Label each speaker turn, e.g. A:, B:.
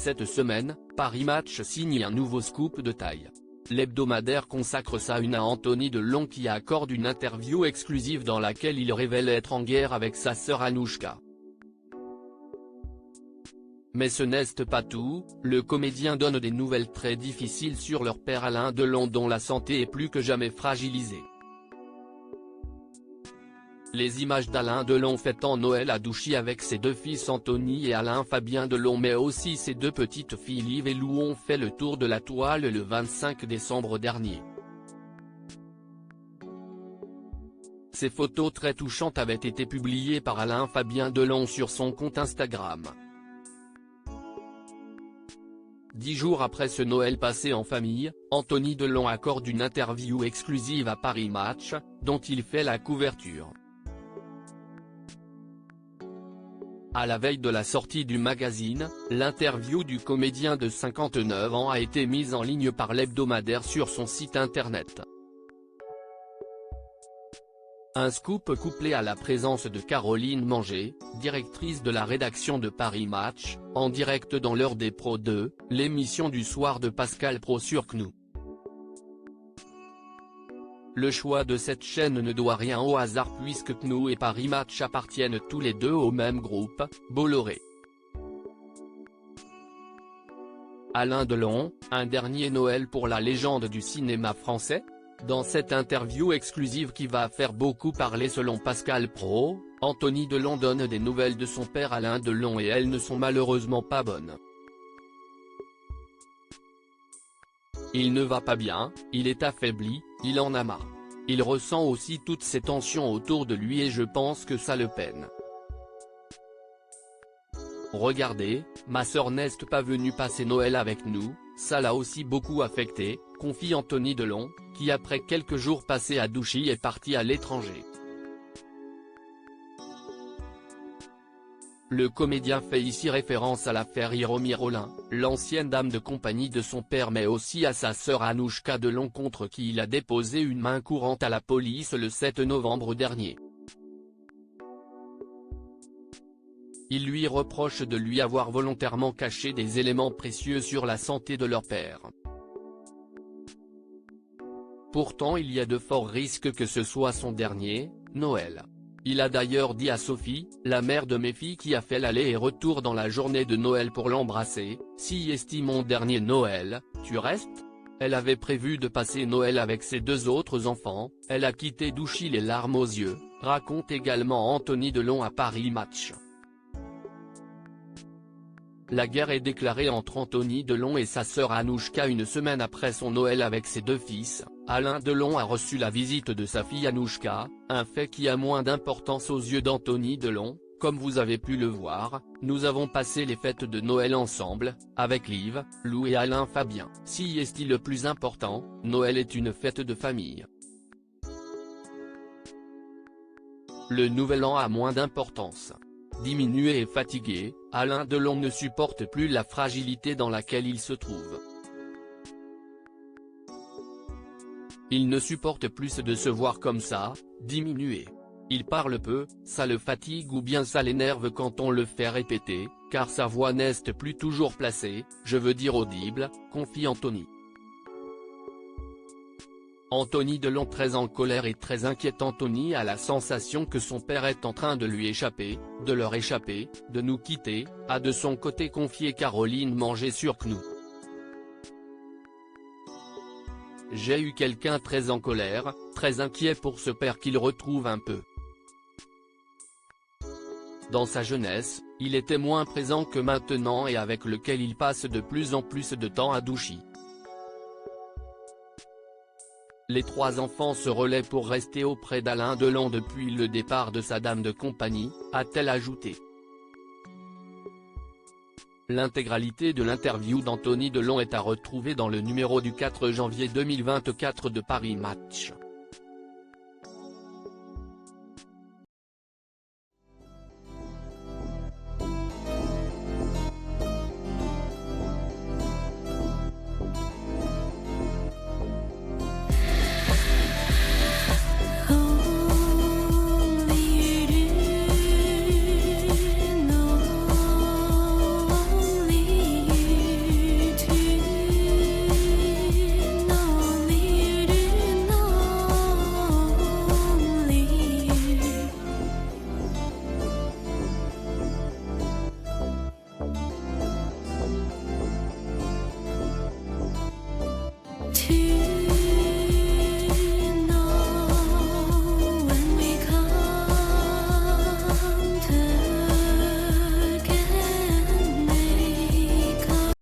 A: cette semaine, Paris Match signe un nouveau scoop de taille. L'hebdomadaire consacre sa une à Anthony Delon qui accorde une interview exclusive dans laquelle il révèle être en guerre avec sa sœur Anouchka. Mais ce n'est pas tout, le comédien donne des nouvelles très difficiles sur leur père Alain Delon dont la santé est plus que jamais fragilisée. Les images d'Alain Delon fêtant Noël à Douchy avec ses deux fils Anthony et Alain Fabien Delon mais aussi ses deux petites filles Liv et Lou ont fait le tour de la toile le 25 décembre dernier. Ces photos très touchantes avaient été publiées par Alain Fabien Delon sur son compte Instagram. 10 jours après ce Noël passé en famille, Anthony Delon accorde une interview exclusive à Paris Match, dont il fait la couverture. À la veille de la sortie du magazine, l'interview du comédien de 59 ans a été mise en ligne par l'hebdomadaire sur son site internet. Un scoop couplé à la présence de Caroline Manger, directrice de la rédaction de Paris Match, en direct dans l'heure des Pro 2, l'émission du soir de Pascal Praud sur CNews. Le choix de cette chaîne ne doit rien au hasard puisque CNews et Paris Match appartiennent tous les deux au même groupe, Bolloré. Alain Delon, un dernier Noël pour la légende du cinéma français ? Dans cette interview exclusive qui va faire beaucoup parler selon Pascal Praud, Anthony Delon donne des nouvelles de son père Alain Delon et elles ne sont malheureusement pas bonnes. Il ne va pas bien, il est affaibli, il en a marre. Il ressent aussi toutes ces tensions autour de lui et je pense que ça le peine. Regardez, ma sœur n'est pas venue passer Noël avec nous, ça l'a aussi beaucoup affecté, confie Anthony Delon, qui après quelques jours passés à Douchy est parti à l'étranger. Le comédien fait ici référence à l'affaire Hiromi Rollin, l'ancienne dame de compagnie de son père mais aussi à sa sœur Anouchka Delon contre qui il a déposé une main courante à la police le 7 novembre dernier. Il lui reproche de lui avoir volontairement caché des éléments précieux sur la santé de leur père. Pourtant il y a de forts risques que ce soit son dernier Noël. Il a d'ailleurs dit à Sophie, la mère de mes filles qui a fait l'aller et retour dans la journée de Noël pour l'embrasser, « Si est mon dernier Noël, tu restes ?» Elle avait prévu de passer Noël avec ses deux autres enfants, elle a quitté Douchy les larmes aux yeux, raconte également Anthony Delon à Paris Match. La guerre est déclarée entre Anthony Delon et sa sœur Anouchka une semaine après son Noël avec ses deux fils. Alain Delon a reçu la visite de sa fille Anouchka, un fait qui a moins d'importance aux yeux d'Anthony Delon. Comme vous avez pu le voir, nous avons passé les fêtes de Noël ensemble, avec Liv, Lou et Alain Fabien. Si est le plus important, Noël est une fête de famille. Le nouvel an a moins d'importance. Diminué et fatigué, Alain Delon ne supporte plus la fragilité dans laquelle il se trouve. Il ne supporte plus de se voir comme ça, diminué. Il parle peu, ça le fatigue ou bien ça l'énerve quand on le fait répéter, car sa voix n'est plus toujours placée, je veux dire audible, confie Anthony. Anthony Delon très en colère et très inquiet. Anthony a la sensation que son père est en train de lui échapper, de leur échapper, de nous quitter, a de son côté confié Caroline Manger sur CNews. J'ai eu quelqu'un très en colère, très inquiet pour ce père qu'il retrouve un peu. Dans sa jeunesse, il était moins présent que maintenant et avec lequel il passe de plus en plus de temps à Douchy. Les trois enfants se relaient pour rester auprès d'Alain Delon depuis le départ de sa dame de compagnie, a-t-elle ajouté. L'intégralité de l'interview d'Anthony Delon est à retrouver dans le numéro du 4 janvier 2024 de Paris Match.